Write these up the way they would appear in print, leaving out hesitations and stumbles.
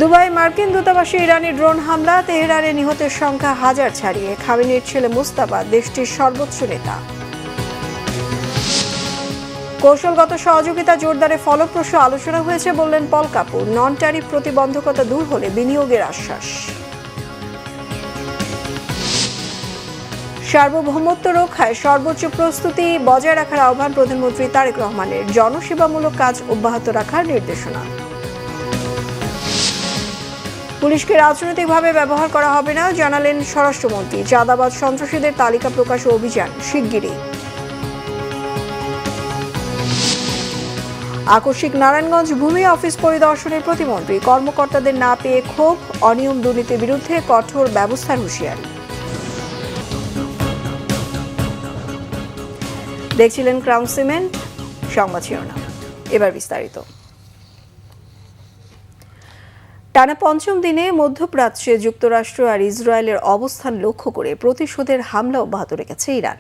Dubai মার্কিন দূতাবাসে ইরানি drone হামলা, তেহরানে নিহতের সংখ্যা হাজার ছাড়িয়ে। খামেনির ছেলে মুস্তাফা দেশটির সর্বোচ্চ নেতা। কৌশলগত সহযোগিতা জোরদারে ফলপ্রসূ আলোচনা হয়েছে বললেন পল কাপুর। নন ট্যারিফ প্রতিবন্ধকতা দূর হলে বিনিয়োগের আশ্বাস। সার্বভৌমত্ব রক্ষায় সর্বোচ্চ প্রস্তুতি বজায় রাখার আহ্বান প্রধানমন্ত্রী তারেক রহমানের। জনসেবামূলক কাজ অব্যাহত রাখার নির্দেশনা। পুলিশকে রাজনৈতিকভাবে ব্যবহার করা হবে না, জানালেন স্বরাষ্ট্রমন্ত্রী। চাঁদাবাজ সন্ত্রাসীদের তালিকা প্রকাশ ও অভিযান শিগগিরই। আকস্মিক নারায়ণগঞ্জ ভূমি অফিস পরিদর্শনের প্রতিমন্ত্রী। কর্মকর্তাদের না পেয়ে ক্ষোভ, অনিয়ম দুর্নীতির বিরুদ্ধে কঠোর ব্যবস্থার হুঁশিয়ারি। দেখছিলেন ক্রাউন সিমেন্ট সংবাদ শিরোনাম, এবার বিস্তারিত। টানা পঞ্চম দিনে মধ্যপ্রাচ্যে যুক্তরাষ্ট্র আর ইসরায়েলের অবস্থান লক্ষ্য করে প্রতিশোধের হামলা অব্যাহত রেখেছে ইরান।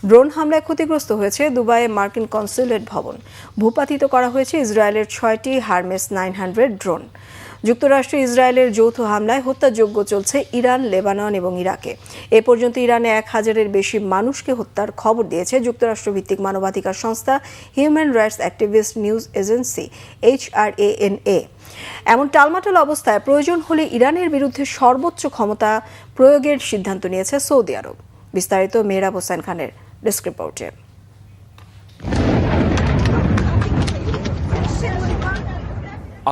ড্রোন হামলায় ক্ষতিগ্রস্ত হয়েছে দুবাইয়ে মার্কিন কনস্যুলেট ভবন। ভূপাতিত করা হয়েছে ইসরায়েলের 6টি হারমেস 900 ড্রোন। যুক্তরাষ্ট্র ইসরায়েলের যৌথ হামলায় হত্যাযজ্ঞ চলছে ইরান, লেবানন এবং ইরাকে। এ পর্যন্ত ইরানে 1000-এর বেশি মানুষকে হত্যার খবর দিয়েছে যুক্তরাষ্ট্রভিত্তিক মানবাধিকার সংস্থা human rights activist news agency HRANA। এমন টালমাটাল অবস্থায় প্রয়োজন হলে ইরানের বিরুদ্ধে সর্বোচ্চ ক্ষমতা প্রয়োগের সিদ্ধান্ত নিয়েছে সৌদি আরব। বিস্তারিত মেহরাব হোসেন খানের ডেস্ক রিপোর্টে।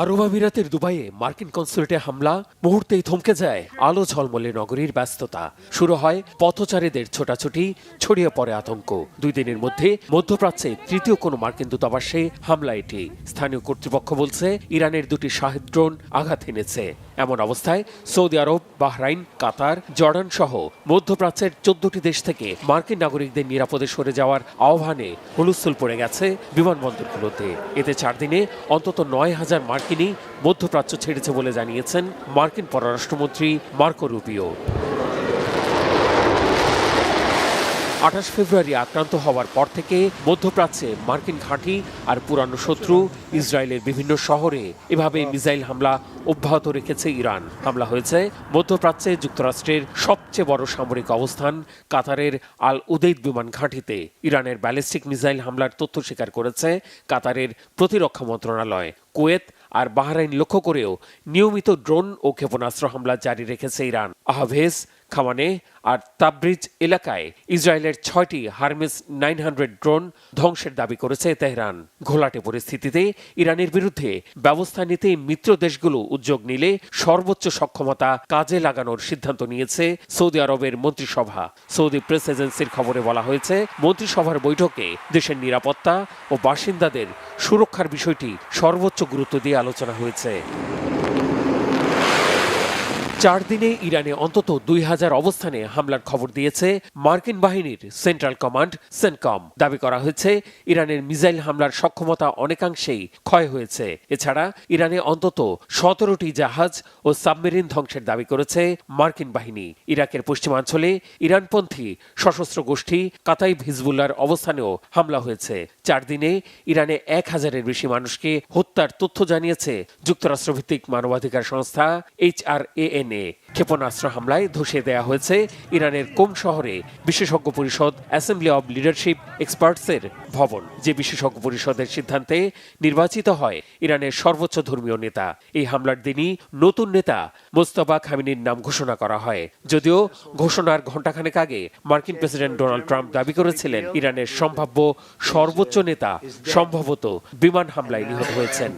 আরব আমিরাতের দুবাইয়ে মার্কিন কনস্যুলেটে হামলা, মুহূর্তেই থমকে যায় আলো ঝলমলে নগরীর ব্যস্ততা। শুরু হয় পথচারীদের ছোটাছুটি, ছড়িয়ে পড়ে আতঙ্ক। 2 দিনের মধ্যে মধ্যপ্রাচ্যে তৃতীয় কোনো মার্কিন দূতাবাসে হামলা এটি। স্থানীয় কর্তৃপক্ষ বলছে ইরানের 2টি শাহেদ ড্রোন আঘাত এনেছে। এমন অবস্থায় সৌদি আরব, বাহরাইন, কাতার, জর্ডান সহ মধ্যপ্রাচ্যের 14টি দেশ থেকে মার্কিন নাগরিকদের নিরাপদে সরে যাওয়ার আহ্বানে হুলস্থুল পড়ে গেছে বিমানবন্দরগুলোতে। এতে 4 দিনে অন্তত 9000 মার্কিনই মধ্যপ্রাচ্য ছেড়েছে বলে জানিয়েছেন মার্কিন পররাষ্ট্রমন্ত্রী মার্কো রুবিও। 28 ফেব্রুয়ারি আক্রান্ত হওয়ার পর থেকে মধ্যপ্রাচ্যে মার্কিন ঘাঁটি আর পুরানো শত্রু ইসরায়েলের বিভিন্ন শহরে এভাবে মিসাইল হামলা অব্যাহত রেখেছে ইরান। হামলা হয়েছে মধ্যপ্রাচ্যে যুক্তরাষ্ট্রের সবচেয়ে বড় সামরিক অবস্থান কাতারের আল উদেইদ বিমান ঘাঁটিতে। ইরানের ব্যালিস্টিক মিসাইল হামলার তথ্য স্বীকার করেছে কাতারের প্রতিরক্ষা মন্ত্রণালয়। কুয়েত আর বাহরাইন লক্ষ্য করেও নিয়মিত ড্রোন ও ক্ষেপণাস্ত্র হামলা জারি রেখেছে ইরান। আহভেজ, খামানে আর তাবরিজ এলাকায় ইসরায়েলের 6টি হারমেস 900 ড্রোন ধ্বংসের দাবি করেছে তেহরান। ঘোলাটে পরিস্থিতিতে ইরানের বিরুদ্ধে ব্যবস্থা নিতে মিত্র দেশগুলো উদ্যোগ নিলে সর্বোচ্চ সক্ষমতা কাজে লাগানোর সিদ্ধান্ত নিয়েছে সৌদি আরবের মন্ত্রিসভা। সৌদি প্রেস এজেন্সির খবরে বলা হয়েছে, মন্ত্রিসভার বৈঠকে দেশের নিরাপত্তা ও বাসিন্দাদের সুরক্ষার বিষয়টি সর্বোচ্চ গুরুত্ব দিয়ে আলোচনা হয়েছে। 4 দিনে ইরানে অন্তত 2000 অবস্থানে হামলার খবর দিয়েছে মার্কিন বাহিনীর সেন্ট্রাল কমান্ড সেনকম। দাবি করা হয়েছে ইরানের মিসাইল হামলার সক্ষমতা অনেকাংশেই ক্ষয় হয়েছে। এছাড়া ইরানে অন্তত 17টি জাহাজ ও সাবমেরিন ধ্বংসের দাবি করেছে মার্কিন বাহিনী। ইরাকের পশ্চিমাঞ্চলে ইরানপন্থী সশস্ত্র গোষ্ঠী কাতাইব হিজবুল্লাহর অবস্থানেও হামলা হয়েছে। 4 দিনে ইরানে 1000-এর বেশি মানুষকে হত্যার তথ্য জানিয়েছে যুক্তরাষ্ট্রভিত্তিক মানবাধিকার সংস্থা HRANA। ক্ষেপণাস্ত্র হামলায় ধসিয়ে দেয়া হয়েছে ইরানের কোম শহরে বিশেষজ্ঞ পরিষদ অ্যাসেম্বলি অব লিডারশিপ এক্সপার্টসের ভবন। যে বিশেষজ্ঞ পরিষদের সিদ্ধান্তে নির্বাচিত হয় ইরানের সর্বোচ্চ ধর্মীয় নেতা। এই হামলার দিনই নতুন নেতা মোস্তফা খামেনির নাম ঘোষণা করা হয়। যদিও ঘোষণার ঘণ্টাখানেক আগে মার্কিন প্রেসিডেন্ট ডোনাল্ড ট্রাম্প দাবি করেছিলেন ইরানের সম্ভাব্য সর্বোচ্চ নেতা সম্ভবত বিমান হামলায় নিহত হয়েছেন।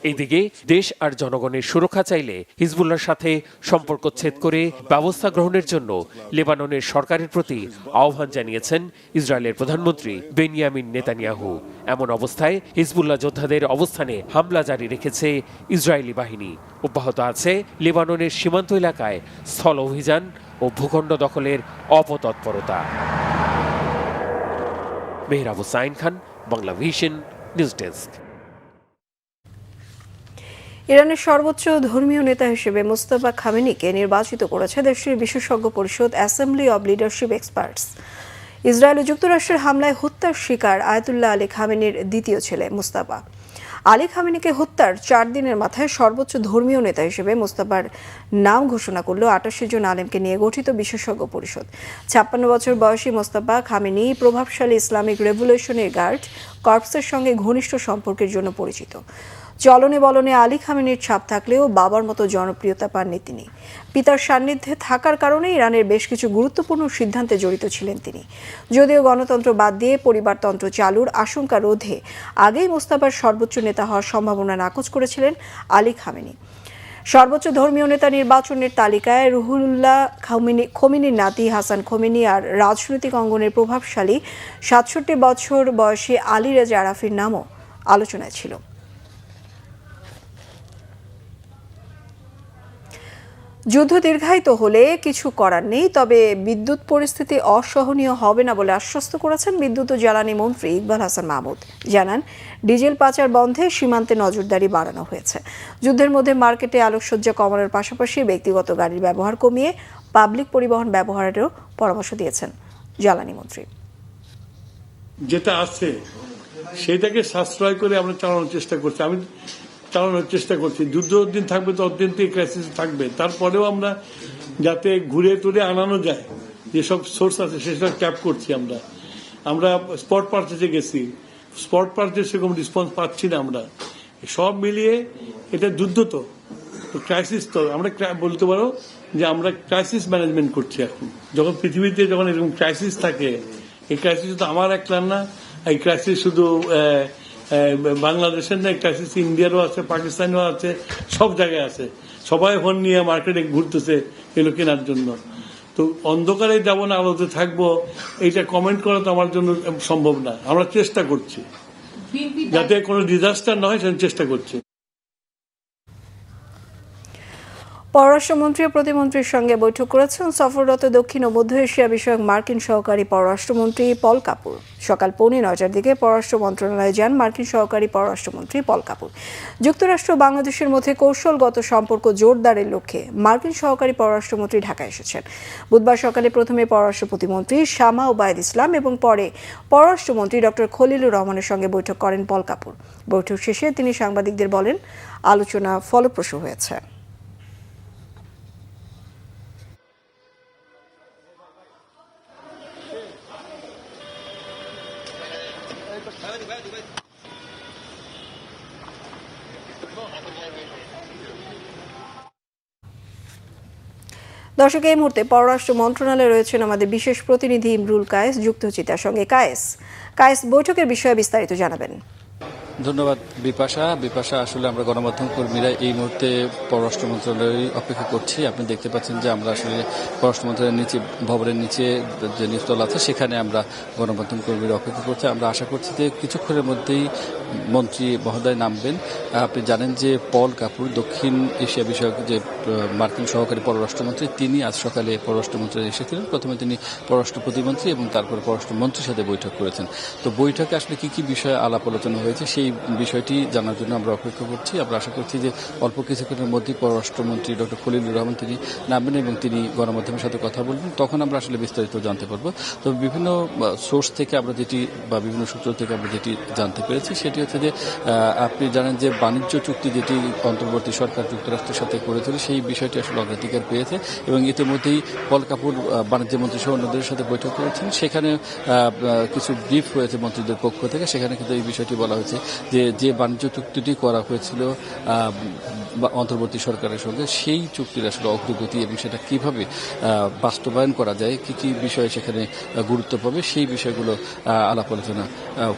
এইদিকে দেশ আর জনগণের সুরক্ষা চাইলে হিজবুল্লাহর সাথে সম্পর্ক ছেদ করে ব্যবস্থা গ্রহণের জন্য লেবাননের সরকারের প্রতি আহ্বান জানিয়েছেন ইসরায়েলের প্রধানমন্ত্রী বেনিয়ামিন নেতানিয়াহু। এমন অবস্থায় হিজবুল্লাহ যোদ্ধাদের অবস্থানে হামলা জারি রেখেছে ইসরায়েলি বাহিনী। অব্যাহত আছে লেবাননের সীমান্ত এলাকায় স্থল অভিযান ও ভূখণ্ড দখলের অপতৎপরতা। মেহরাব হোসাইন খান, বাংলা ভিশন, নিউজ ডেস্ক। ইরানের সর্বোচ্চ ধর্মীয় নেতা হিসেবে মুস্তাফা খামেনিকে নির্বাচিত করেছে দেশটির বিশেষজ্ঞ পরিষদ assembly of leadership experts. Israel ও যুক্তরাষ্ট্রের হামলায় হত্যার শিকার আয়াতুল্লাহ আলী খামেনির দ্বিতীয় ছেলে মুস্তাফা। আলী খামেনিকে হত্যার 4 দিনের মাথায় সর্বোচ্চ ধর্মীয় নেতা হিসেবে মোস্তফার নাম ঘোষণা করল 28 জন আলেমকে নিয়ে গঠিত বিশেষজ্ঞ পরিষদ। 56 বছর বয়সী মোস্তফা খামেনি প্রভাবশালী ইসলামিক রেভলিউশনারি গার্ড কর্পসের সঙ্গে ঘনিষ্ঠ সম্পর্কের জন্য পরিচিত। চলনে বলনে আলী খামেনির ছাপ থাকলেও বাবার মতো জনপ্রিয়তা পাননি তিনি। পিতার সান্নিধ্যে থাকার কারণে ইরানের বেশ কিছু গুরুত্বপূর্ণ সিদ্ধান্তে জড়িত ছিলেন তিনি। যদিও গণতন্ত্র বাদ দিয়ে পরিবারতন্ত্র চালুর আশঙ্কা রোধে আগেই মোস্তফার সর্বোচ্চ নেতা হওয়ার সম্ভাবনা নাকচ করেছিলেন আলী খামেনি। সর্বোচ্চ ধর্মীয় নেতা নির্বাচনের তালিকায় রুহুল্লাহ খোমেনির নাতি হাসান খোমেনি আর রাজনৈতিক অঙ্গনের প্রভাবশালী 67 বছর বয়সী আলী রেজা আরাফির নামও আলোচনায় ছিল। যুদ্ধ দীর্ঘায়িত হলে কিছু করার নেই, তবে বিদ্যুৎ পরিস্থিতি অসহনীয় হবে না বলে আশ্বস্ত করেছেন বিদ্যুৎ ও জ্বালানি মন্ত্রী ইকবাল হাসান মাহমুদ। জানান, ডিজেল পাচার বন্ধে সীমান্তে নজরদারি বাড়ানো হয়েছে। যুদ্ধের মধ্যে মার্কেটে আলোকসজ্জা কমানোর পাশাপাশি ব্যক্তিগত গাড়ির ব্যবহার কমিয়ে পাবলিক পরিবহন ব্যবহারেরও পরামর্শ দিয়েছেন জ্বালানি মন্ত্রী। যেটা আছে সেটাকে সাশ্রয় করে আমরা চালানোর চেষ্টা করছি। যুদ্ধ দিন থাকবে তো অদিন তো ক্রাইসিস থাকবে, তারপরেও আমরা যাতে ঘুরে তুলে আনানো যায় যেসব সোর্স আছে সেসব ক্যাপ করছি। আমরা স্পট পারচেজে গেছি, স্পট পারচেজ সেরকম রেসপন্স পাচ্ছি না। আমরা সব মিলিয়ে এটা যুদ্ধ তো ক্রাইসিস, তো আমরা বলতে পারো যে আমরা ক্রাইসিস ম্যানেজমেন্ট করছি এখন। যখন পৃথিবীতে যখন এরকম ক্রাইসিস থাকে, এই ক্রাইসিস তো আমার একলার না, এই ক্রাইসিস শুধু বাংলাদেশের না, ক্রাইসিস ইন্ডিয়ারও আছে, পাকিস্তানেও আছে, সব জায়গায় আছে। সবাই ফোন নিয়ে মার্কেটে ঘুরতেছে এগুলো কেনার জন্য। তো অন্ধকারে যাবো না আলোতে থাকবো, এইটা কমেন্ট করা তো আমার জন্য সম্ভব না। আমরা চেষ্টা করছি যাতে কোনো ডিজাস্টার না হয়, সেটা চেষ্টা করছি। পররাষ্ট্রমন্ত্রী ও প্রতিমন্ত্রীর সঙ্গে বৈঠক করেছেন সফররত দক্ষিণ ও মধ্য এশিয়া বিষয়ক মার্কিন সহকারী পররাষ্ট্রমন্ত্রী পল কাপুর। সকাল 9:45 দিকে পররাষ্ট্র মন্ত্রণালয়ে যান মার্কিন সহকারী পররাষ্ট্রমন্ত্রী পল কাপুর। যুক্তরাষ্ট্র ও বাংলাদেশের মধ্যে কৌশলগত সম্পর্ক জোরদারের লক্ষ্যে মার্কিন সহকারী পররাষ্ট্রমন্ত্রী ঢাকায় এসেছেন। বুধবার সকালে প্রথমে পররাষ্ট্র প্রতিমন্ত্রী শামা ওবায়দ ইসলাম এবং পরে পররাষ্ট্রমন্ত্রী ডক্টর খলিলুর রহমানের সঙ্গে বৈঠক করেন পল কাপুর। বৈঠক শেষে তিনি সাংবাদিকদের বলেন, আলোচনা ফলপ্রসূ হয়েছে। দর্শক, এই মুহূর্তে পররাষ্ট্র মন্ত্রণালয়ে রয়েছেন আমাদের বিশেষ প্রতিনিধি ইমরুল কায়েস, যুক্ত হচ্ছে তার সঙ্গে। কায়েস, বৈঠকের বিষয়ে বিস্তারিত জানাবেন। ধন্যবাদ বিপাশা। আসলে আমরা গণমাধ্যম কর্মীরা এই মুহূর্তে পররাষ্ট্র মন্ত্রণালয়ে অপেক্ষা করছি। আপনি দেখতে পাচ্ছেন যে আমরা আসলে পররাষ্ট্র মন্ত্রণালয়ের নিচে, ভবনের নিচে যে নিচতলা আছে, সেখানে আমরা গণমাধ্যম কর্মীরা অপেক্ষা করছি। আমরা আশা করছি যে কিছুক্ষণের মধ্যেই মন্ত্রী মহোদয় নামবেন। আপনি জানেন যে পল কাপুর দক্ষিণ এশিয়া বিষয়ক যে মার্কিন সহকারী পররাষ্ট্রমন্ত্রী, তিনি আজ সকালে পররাষ্ট্র মন্ত্রণালয়ে এসেছিলেন। প্রথমে তিনি পররাষ্ট্র প্রতিমন্ত্রী এবং তারপর পররাষ্ট্রমন্ত্রীর সাথে বৈঠক করেছেন। তো বৈঠকে আসলে কি বিষয়ে আলাপ আলোচনা হয়েছে সেই বিষয়টি জানার জন্য আমরা অপেক্ষা করছি। আমরা আশা করছি যে অল্প কিছুক্ষণের মধ্যেই পররাষ্ট্রমন্ত্রী ডক্টর খলিলুর রহমান তিনি নামবেন এবং তিনি গণমাধ্যমের সাথে কথা বলবেন। তখন আমরা আসলে বিস্তারিত জানতে পারবো। তবে বিভিন্ন সোর্স থেকে আমরা যেটি, বা বিভিন্ন সূত্র থেকে আমরা যেটি জানতে পেরেছি, সেটি হচ্ছে যে আপনি জানেন যে বাণিজ্য চুক্তি যেটি অন্তর্বর্তী সরকার যুক্তরাষ্ট্রের সাথে করেছিল, সেই বিষয়টি আসলে অগ্রাধিকার পেয়েছে এবং ইতিমধ্যেই পল কাপুর বাণিজ্য মন্ত্রী সহ অন্যদের সাথে বৈঠক করেছেন। সেখানে কিছু ব্রিফ হয়েছে মন্ত্রীদের পক্ষ থেকে। সেখানে কিন্তু এই বিষয়টি বলা হয়েছে যে বাণিজ্য চুক্তিটি করা হয়েছিল অন্তর্বর্তী সরকারের সঙ্গে, সেই চুক্তির আসলে অগ্রগতি এবং সেটা কিভাবে বাস্তবায়ন করা যায়, কি বিষয়ে সেখানে গুরুত্ব পাবে, সেই বিষয়গুলো আলাপ আলোচনা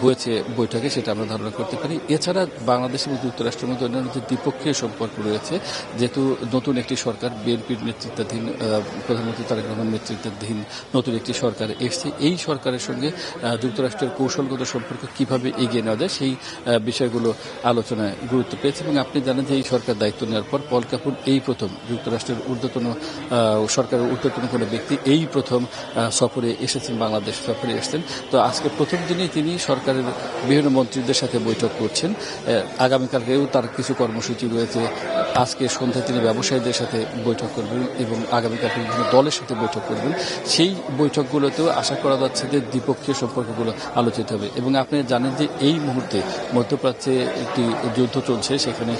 হয়েছে বৈঠকে, সেটা আমরা ধারণা করতে পারি। এছাড়া বাংলাদেশ এবং যুক্তরাষ্ট্রের মধ্যে অন্যান্য যে দ্বিপক্ষীয় সম্পর্ক রয়েছে, যেহেতু নতুন একটি সরকার, বিএনপির নেতৃত্বাধীন, প্রধানমন্ত্রী তারেক রহমান নেতৃত্বাধীন নতুন একটি সরকার এসছে, এই সরকারের সঙ্গে যুক্তরাষ্ট্রের কৌশলগত সম্পর্ক কিভাবে এগিয়ে নেওয়া যায়, সেই বিষয়গুলো আলোচনায় গুরুত্ব পেয়েছে। এবং আপনি জানেন যে এই সরকার দায়িত্ব দায়িত্ব নেওয়ার পর পল কাপুর এই প্রথম যুক্তরাষ্ট্রের ঊর্ধ্বতন সরকারের ঊর্ধ্বতন কোনো ব্যক্তি এই প্রথম সফরে এসেছেন, বাংলাদেশ সফরে এসেছেন। তো আজকে প্রথম দিনেই তিনি সরকারের বিভিন্ন মন্ত্রীদের সাথে বৈঠক করছেন। আগামীকালকেও তার কিছু কর্মসূচি রয়েছে। আজকে সন্ধ্যায় তিনি ব্যবসায়ীদের সাথে বৈঠক করবেন এবং আগামীকালকে বিভিন্ন দলের সাথে বৈঠক করবেন। সেই বৈঠকগুলোতেও আশা করা যাচ্ছে যে দ্বিপক্ষীয় সম্পর্কগুলো আলোচিত হবে। এবং আপনি জানেন যে এই মুহূর্তে মধ্যপ্রাচ্যে একটি যুদ্ধ চলছে, সেখানে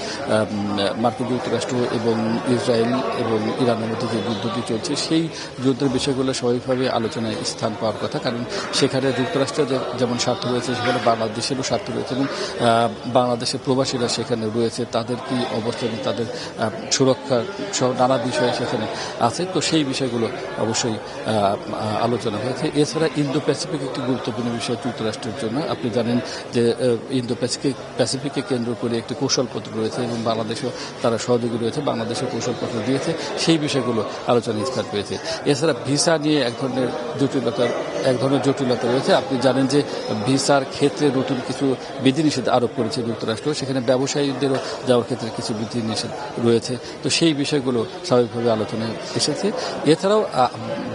মার্কিন যুক্তরাষ্ট্র এবং ইসরায়েল এবং ইরানের মধ্যে যে যুদ্ধটি চলছে, সেই যুদ্ধের বিষয়গুলো স্বাভাবিকভাবে আলোচনায় স্থান পাওয়ার কথা। কারণ সেখানে যুক্তরাষ্ট্রের যেমন স্বার্থ রয়েছে, সেখানে বাংলাদেশেরও স্বার্থ রয়েছে এবং বাংলাদেশের প্রবাসীরা সেখানে রয়েছে, তাদের কি অবস্থানে, তাদের সুরক্ষা সহ নানা বিষয় সেখানে আছে। তো সেই বিষয়গুলো অবশ্যই আলোচনা হয়েছে। এছাড়া ইন্দো প্যাসিফিক একটি গুরুত্বপূর্ণ বিষয় যুক্তরাষ্ট্রের জন্য। আপনি জানেন যে ইন্দো প্যাসিফিককে কেন্দ্র করে একটি কৌশলপত্র রয়েছে এবং বাংলাদেশেও তারা সহযোগী রয়েছে, বাংলাদেশেও কৌশলপত্র দিয়েছে। সেই বিষয়গুলো আলোচনায় স্থান পেয়েছে। এছাড়া ভিসা নিয়ে এক ধরনের জটিলতা রয়েছে। আপনি জানেন যে ভিসার ক্ষেত্রে নতুন কিছু বিধিনিষেধ আরোপ করেছে যুক্তরাষ্ট্র, সেখানে ব্যবসায়ীদেরও যাওয়ার ক্ষেত্রে কিছু বিধিনিষেধ রয়েছে। তো সেই বিষয়গুলো স্বাভাবিকভাবে আলোচনায় এসেছে। এছাড়াও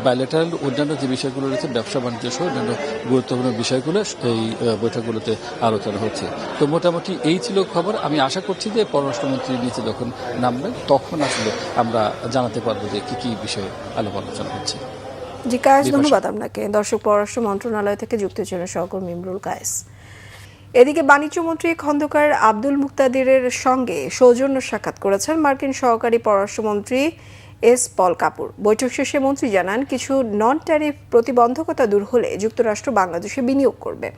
বাইলেটারাল অন্যান্য যে বিষয়গুলো রয়েছে, ব্যবসা বাণিজ্য সহ অন্যান্য গুরুত্বপূর্ণ বিষয়গুলো এই বৈঠকগুলোতে আলোচনা হচ্ছে। তো মোটামুটি এই ছিল খবর। আমি আশা করছি যে পররাষ্ট্রমন্ত্রী নিচে যখন নামবেন তখন আসলে আমরা জানাতে পারবো যে কি কি বিষয়ে আলোচনা হচ্ছে। জি কায়েস, ধন্যবাদ আপনাকে। দর্শক, পররাষ্ট্র মন্ত্রণালয় থেকে যুক্ত ছিলেন সহকর্মী ইমরুল কায়েস। এদিকে বাণিজ্যমন্ত্রী খন্দকার আব্দুল মুক্তাদিরের সঙ্গে সৌজন্য সাক্ষাৎ করেছেন মার্কিন সহকারী পররাষ্ট্রমন্ত্রী পল কাপুর। বৈঠক শেষে মন্ত্রী জানান, কিছু নন ট্যারিফ প্রতিবন্ধকতা দূর হলে যুক্তরাষ্ট্র বাংলাদেশে বিনিয়োগ করবে।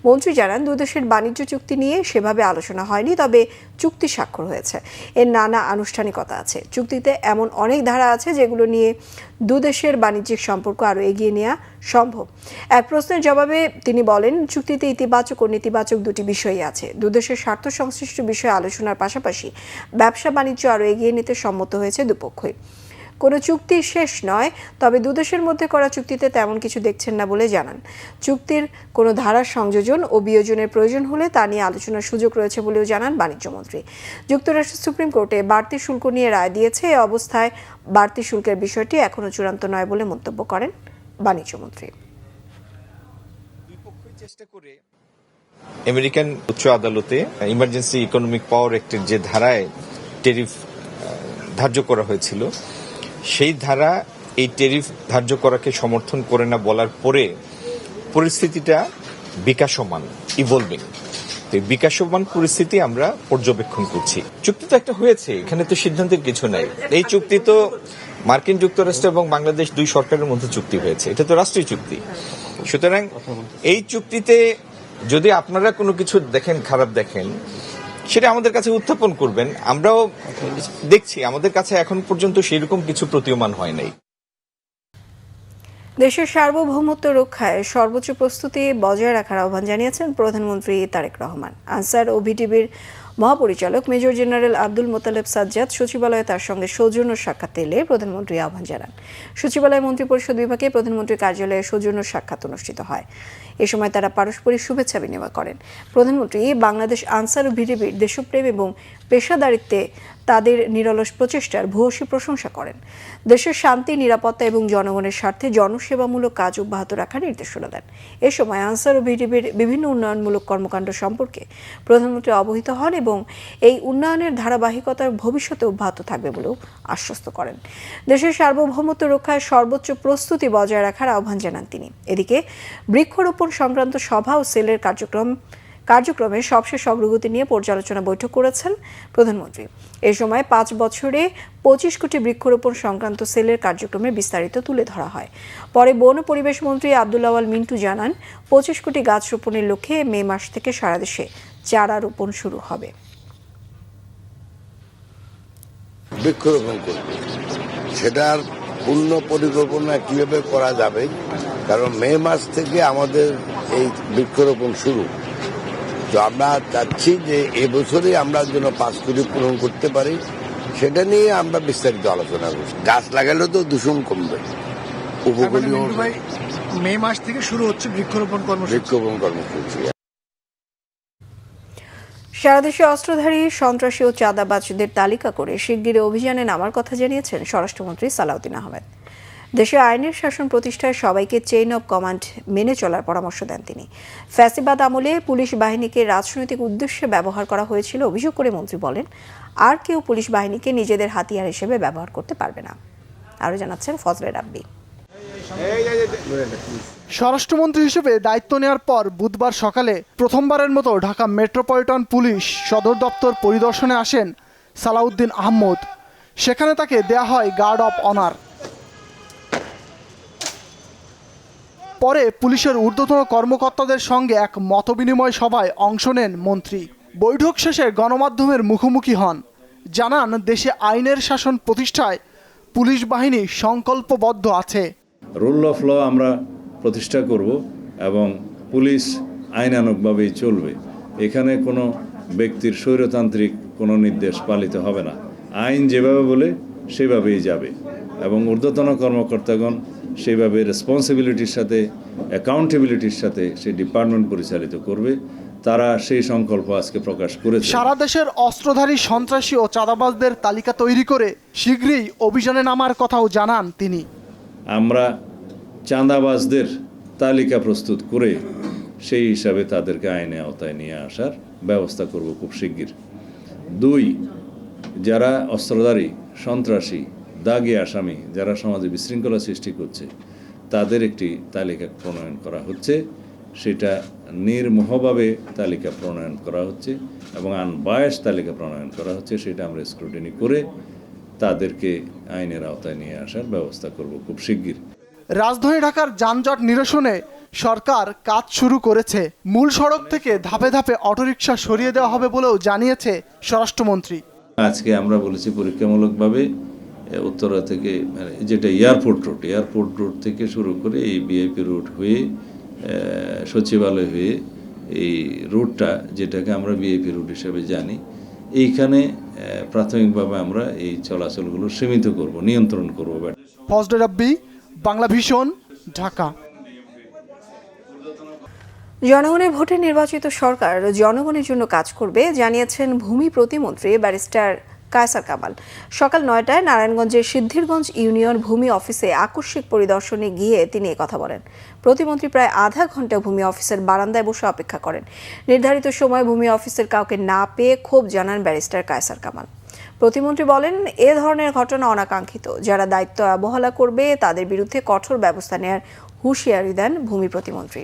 মন্ত্রী জানান, দুদেশের বাণিজ্য চুক্তি নিয়ে সেভাবে আলোচনা হয়নি, তবে চুক্তি স্বাক্ষর হয়েছে। এর নানা আনুষ্ঠানিকতা আছে। চুক্তিতে এমন অনেক ধারা আছে যেগুলো নিয়ে দুদেশের বাণিজ্যিক সম্পর্ক আরও এগিয়ে নেওয়া সম্ভব। এক প্রশ্নের জবাবে তিনি বলেন, চুক্তিতে ইতিবাচক ও নেতিবাচক দুটি বিষয়ই আছে। দুদেশের স্বার্থ সংশ্লিষ্ট বিষয়ে আলোচনার পাশাপাশি ব্যবসা বাণিজ্য আরও এগিয়ে নিতে সম্মত হয়েছে দুপক্ষই। কোনো চুক্তি শেষ নয়, তবে দুদেশের মধ্যে করা চুক্তিতে তেমন কিছু দেখছেন না বলে জানান। চুক্তির কোনো ধারার সংযোজন ও বিয়োজনের প্রয়োজন হলে তা নিয়ে আলোচনার সুযোগ রয়েছে বলেও জানান বাণিজ্যমন্ত্রী। যুক্তরাষ্ট্র সুপ্রিম কোর্টে বাড়তি শুল্ক নিয়ে রায় দিয়েছে। এ অবস্থায় বাড়তি শুল্কের বিষয়টি এখনও চূড়ান্ত নয় বলে মন্তব্য করেন বাণিজ্যমন্ত্রী। আমেরিকান উচ্চ আদালতে ইমার্জেন্সি ইকোনমিক পাওয়ার অ্যাক্টের যে ধারায় ট্যারিফ ধার্য করা হয়েছিল, সেই ধারা এই ট্যারিফ ধার্য করাকে সমর্থন করে না বলার পরে পরিস্থিতিটা বিকাশমান, ইভলভিং। তো এই বিকাশমান পরিস্থিতি আমরা পর্যবেক্ষণ করছি। চুক্তি তো একটা হয়েছে, এখানে তো সিদ্ধান্তের কিছু নাই। এই চুক্তি তো মার্কিন যুক্তরাষ্ট্র এবং বাংলাদেশ দুই সরকারের মধ্যে চুক্তি হয়েছে, এটা তো রাষ্ট্রীয় চুক্তি। সুতরাং এই চুক্তিতে যদি আপনারা কোনো কিছু দেখেন, খারাপ দেখেন, সেটা আমাদের কাছে উত্থাপন করবেন। আমরাও দেখছি, আমাদের কাছে এখন পর্যন্ত সেরকম কিছু প্রতীয়মান হয় নাই। দেশের সার্বভৌমত্ব রক্ষায় সর্বোচ্চ প্রস্তুতি বজায় রাখার আহ্বান জানিয়েছেন প্রধানমন্ত্রী তারেক রহমান। আনসার ও ভিটিবির মহাপরিচালক মেজর জেনারেল আব্দুল মোতালেব সাজ্জাদ সচিবালয়ে তার সঙ্গে সৌজন্য সাক্ষাৎ এলে প্রধানমন্ত্রী আহ্বান জানান। সচিবালয় মন্ত্রিপরিষদ বিভাগে প্রধানমন্ত্রীর কার্যালয়ে সৌজন্য সাক্ষাৎ অনুষ্ঠিত হয়। এ সময় তারা পারস্পরিক শুভেচ্ছা বিনিময় করেন। প্রধানমন্ত্রী বাংলাদেশ আনসার ও ভিটিবির দেশপ্রেম এবং পেশাদারিত্বে তাদের নিরলস প্রচেষ্টার ভূয়সী প্রশংসা করেন। দেশের শান্তি, নিরাপত্তা এবং জনগণের স্বার্থে জনসেবামূলক কাজ অব্যাহত রাখার নির্দেশনা দেন। এ সময় আনসার ও ভিটিবির বিভিন্ন উন্নয়নমূলক কর্মকাণ্ড সম্পর্কে প্রধানমন্ত্রী অবহিত হন এবং এই উন্নয়নের ধারাবাহিকতা ভবিষ্যতে অব্যাহত থাকবে বলেও আশ্বস্ত করেন। দেশের সার্বভৌমত্ব রক্ষায় সর্বোচ্চ প্রস্তুতি বজায় রাখার আহ্বান জানান তিনি। এদিকে বৃক্ষরোপণ সংক্রান্ত সভা ও সেলের কার্যক্রমে সবশেষ অগ্রগতি নিয়ে পর্যালোচনা বৈঠক করেছেন প্রধানমন্ত্রী। এ সময় 5 বছরে 25 কোটি বৃক্ষরোপণ সংক্রান্ত সেলের কার্যক্রমে বিস্তারিত তুলে ধরা হয়। পরে বন ও পরিবেশ মন্ত্রী আব্দুল আওয়াল মিন্টু জানান, 25 কোটি গাছ রোপণের লক্ষ্যে মে মাস থেকে সারা দেশে চারা রোপণ শুরু হবে। বৃক্ষরোপণ করবে, সেটার পূর্ণ পরিকল্পনা কিভাবে করা যাবে, কারণ মে মাস থেকে আমাদের এই বৃক্ষরোপণ শুরু। তো আমরা চাচ্ছি যে এবছরই আমরা যেন 5 কোটি পূরণ করতে পারি, সেটা নিয়ে আমরা বিস্তারিত আলোচনা করছি। গাছ লাগালে তো দূষণ কমবে, উপকূলীয় মে মাস থেকে শুরু হচ্ছে বৃক্ষরোপণ কর্মসূচি। সারা দেশে অস্ত্রধারী সন্ত্রাসী ও চাঁদাবাজদের তালিকা করে শিগগিরই অভিযানে নামার কথা জানিয়েছেন স্বরাষ্ট্রমন্ত্রী সালাউদ্দিন আহমেদ। দেশে আইনের শাসন প্রতিষ্ঠায় সবাইকে চেইন অব কমান্ড মেনে চলার পরামর্শ দেন তিনি। ফ্যাসিবাদ আমলে পুলিশ বাহিনীকে রাজনৈতিক উদ্দেশ্যে ব্যবহার করা হয়েছিল অভিযোগ করে মন্ত্রী বলেন, আর কেউ পুলিশ বাহিনীকে নিজেদের হাতিয়ার হিসেবে ব্যবহার করতে পারবে না। আরও জানাচ্ছেন ফজলে রাব্বি। স্বরাষ্ট্রমন্ত্রী হিসেবে দায়িত্ব নেওয়ার পর বুধবার সকালে প্রথমবারের মতো ঢাকা মেট্রোপলিটন পুলিশ সদর দপ্তর পরিদর্শনে আসেন সালাউদ্দিন আহমদ। সেখানে তাকে দেয়া হয় গার্ড অব অনার। পরে পুলিশের ঊর্ধ্বতন কর্মকর্তাদের সঙ্গে এক মতবিনিময় সভায় অংশ নেন মন্ত্রী। বৈঠক শেষে গণমাধ্যমের মুখোমুখি হন। জানান, দেশে আইনের শাসন প্রতিষ্ঠায় পুলিশ বাহিনী সংকল্পবদ্ধ আছে। রুল অফ ল আমরা প্রতিষ্ঠা করব এবং পুলিশ আইনানুগভাবেই চলবে। এখানে কোনো ব্যক্তির স্বৈরতান্ত্রিক কোনো নির্দেশ পালিত হবে না। আইন যেভাবে বলে সেভাবেই যাবে এবং ঊর্ধ্বতন কর্মকর্তাগণ সেইভাবে রেসপন্সিবিলিটির সাথে, অ্যাকাউন্টেবিলিটির সাথে সেই ডিপার্টমেন্ট পরিচালিত করবে। তারা সেই সংকল্প আজকে প্রকাশ করেছে। সারা দেশের অস্ত্রধারী সন্ত্রাসী ও চাঁদাবাজদের তালিকা তৈরি করে শীঘ্রই অভিযানে নামার কথাও জানান তিনি। আমরা চাঁদাবাজদের তালিকা প্রস্তুত করে সেই হিসাবে তাদেরকে আইনে আওতায় নিয়ে আসার ব্যবস্থা করব খুব শিগগির। 2, যারা অস্ত্রধারী সন্ত্রাসী দাগী আসামি যারা সমাজে বিশৃঙ্খলা সৃষ্টি করছে তাদের একটি তালিকা প্রণয়ন করা হচ্ছে। সেটা নির্মোহভাবে তালিকা প্রণয়ন করা হচ্ছে এবং আনবায়াস তালিকা প্রণয়ন করা হচ্ছে। সেটা আমরা স্ক্রুটিনি করে তাদেরকে আইনের আওতায় নিয়ে আসার ব্যবস্থা করব খুব শিগগির। রাজধানী ঢাকার যানজট নিরসনে সরকার কাজ শুরু করেছে। মূল সড়ক থেকে ধাপে ধাপে অটোরিকশা সরিয়ে দেওয়া হবে বলেও জানিয়েছে স্বরাষ্ট্রমন্ত্রী। আজকে আমরা বলেছি পরীক্ষামূলকভাবে উত্তরা থেকে, যেটা এয়ারপোর্ট রোড থেকে শুরু করে এই বিআইপি রোড হয়ে সচিবালয় হয়ে এই রুটটা, যেটাকে আমরা বিআইপি রুট হিসেবে জানি, এইখানে প্রাথমিকভাবে আমরা এই চলাচলগুলো সীমিত করব, নিয়ন্ত্রণ করব। ফজলে রাব্বি, বাংলা ভিশন, ঢাকা। জনগণের ভোটে নির্বাচিত সরকার জনগণের জন্য কাজ করবে জানিয়েছেন ভূমি প্রতিমন্ত্রী ব্যারিস্টার কায়সার কামাল। সকাল 9টায় নারায়ণগঞ্জের সিদ্ধিরগঞ্জ ইউনিয়ন ভূমি অফিসে আকস্মিক পরিদর্শনে গিয়ে তিনি একথা বলেন। প্রতিমন্ত্রী প্রায় আধা ঘন্টা ভূমি অফিসের বারান্দায় বসে অপেক্ষা করেন। নির্ধারিত সময় ভূমি অফিসের কাউকে না পেয়ে ক্ষোভ জানান ব্যারিস্টার কায়সার কামাল। প্রতিমন্ত্রী বলেন, এ ধরনের ঘটনা অনাকাঙ্ক্ষিত। যারা দায়িত্ব অবহেলা করবে তাদের বিরুদ্ধে কঠোর ব্যবস্থা নেওয়ার হুঁশিয়ারি দেন ভূমি প্রতিমন্ত্রী।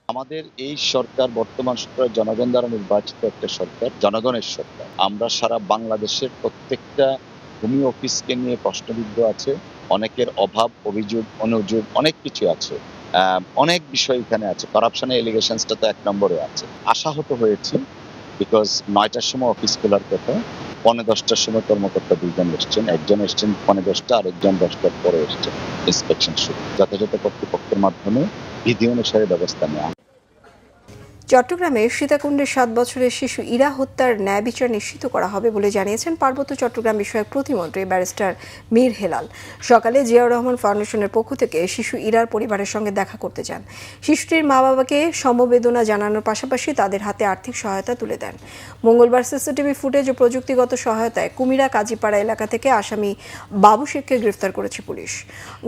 আমাদের এই সরকার, বর্তমান সরকার জনগণ দ্বারা নির্বাচিত একটা সরকার, জনগণের সরকার। আমরা সারা বাংলাদেশের প্রত্যেকটা ভূমি অফিসকে নিয়ে প্রশ্নবিদ্ধ আছে। অনেকের অভাব, অভিযোগ, অনুযোগ অনেক কিছু আছে। অনেক বিষয় এখানে আছে। কারাপশনের এলিগেশনসটা তো 1 নম্বরে আছে। আশাহত হয়েছে বিকজ 9টার সময় অফিস খোলার কথা, 9:45টার সময় কর্মকর্তা 2 জন এসছেন। একজন এসছেন 9:10টা, আরেকজন 10টার পরে এসছেন। ইন্সপেকশন শুরু, যথাযথ কর্তৃপক্ষের মাধ্যমে বিধি অনুসারে ব্যবস্থা নেওয়া। চট্টগ্রামে সীতাকুণ্ডে 7 বছরের শিশু ইরা হত্যার ন্যায় বিচার নিশ্চিত করা হবে বলে জানিয়েছেন পার্বত্য চট্টগ্রাম বিষয়ক প্রতিমন্ত্রী ব্যারিস্টার মীর হেলাল। সকালে জিয়াউর রহমান ফাউন্ডেশনের পক্ষ থেকে শিশু ইরার পরিবারের সঙ্গে দেখা করতে যান। শিশুটির মা বাবাকে সমবেদনা জানানোর পাশাপাশি তাদের হাতে আর্থিক সহায়তা তুলে দেন। মঙ্গলবার সিসিটিভি ফুটেজ ও প্রযুক্তিগত সহায়তায় কুমিরা কাজীপাড়া এলাকা থেকে আসামি বাবু শেখকে গ্রেফতার করেছে পুলিশ।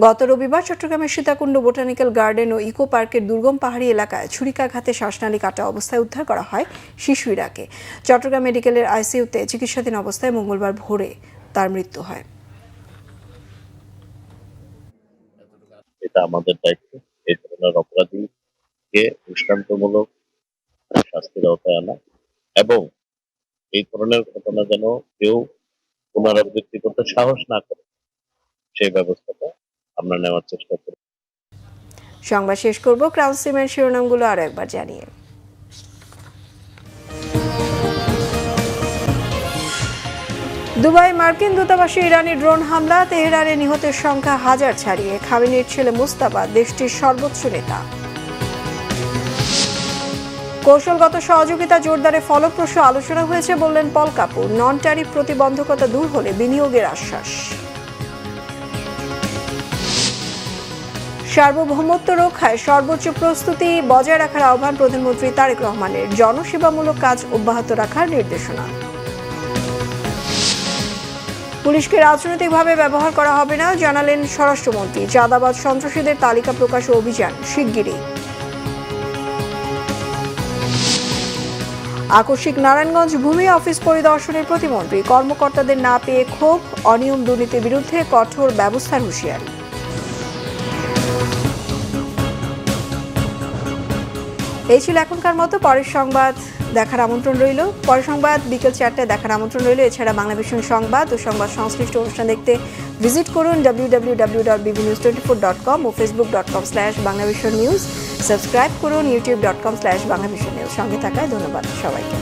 গত রবিবার চট্টগ্রামের সীতাকুণ্ড বোটানিক্যাল গার্ডেন ও ইকো পার্কের দুর্গম পাহাড়ি এলাকায় ছুরিকাঘাতে শ্বাসনালী অবস্থায় উদ্ধার করা হয় শিশু ইরাকে। চট্টগ্রাম মেডিকেলের আইসিইউতে চিকিৎসাধীন অবস্থায় মঙ্গলবার ভোরে তার মৃত্যু হয়। এটা আমাদের দায়িত্ব এই ধরনের অপরাধীকে দৃষ্টান্তমূলক শাস্তির আওতায় আনা এবং এই ধরনের ঘটনা যেন কেউ পুনরাবৃত্তি করতে সাহস না করে সেই ব্যবস্থাটা আমরা নেওয়ার চেষ্টা করি। সংবাদ শেষ করব ক্রাউন সিমের শিরোনামগুলো আরো একবার জানিয়ে। দুবাই মার্কিন দূতাবাসে ইরানি ড্রোন হামলা, তেহরানে নিহতের সংখ্যা 1000 ছাড়িয়ে। খামেনির ছেলে মুস্তাফা দেশটির সর্বোচ্চ নেতা। কৌশলগত সহযোগিতা জোরদারে ফলপ্রসূ আলোচনা হয়েছে বললেন পল কাপুর। নন ট্যারিফ প্রতিবন্ধকতা দূর হলে বিনিয়োগের আশ্বাস। সার্বভৌমত্ব রক্ষায় সর্বোচ্চ প্রস্তুতি বজায় রাখার আহ্বান প্রধানমন্ত্রী তারেক রহমানের। জনসেবামূলক কাজ অব্যাহত রাখার নির্দেশনা। পুলিশকে রাজনৈতিকভাবে ব্যবহার করা হবে না, জানালেন স্বরাষ্ট্রমন্ত্রী। চাঁদাবাজ সন্ত্রাসীদের তালিকা প্রকাশ ও অভিযান শিগগিরই। আকস্মিক নারায়ণগঞ্জ ভূমি অফিস পরিদর্শনের প্রতিমন্ত্রী। কর্মকর্তাদের না পেয়ে ক্ষোভ, অনিয়ম দুর্নীতির বিরুদ্ধে কঠোর ব্যবস্থার হুঁশিয়ারি। এই ছিল এখনকার মতো। পরের সংবাদ দেখার আমন্ত্রণ রইল। পরের সংবাদ বিকেল 4টায় দেখার আমন্ত্রণ রইল। এছাড়া বাংলাভিশন সংবাদ ও সংবাদ সংশ্লিষ্ট অনুষ্ঠান দেখতে ভিজিট করুন www.bbnews24.com ও facebook.com/banglavisionnews। সাবস্ক্রাইব করুন youtube.com/banglavisionnews। সঙ্গে থাকায় ধন্যবাদ সবাইকে।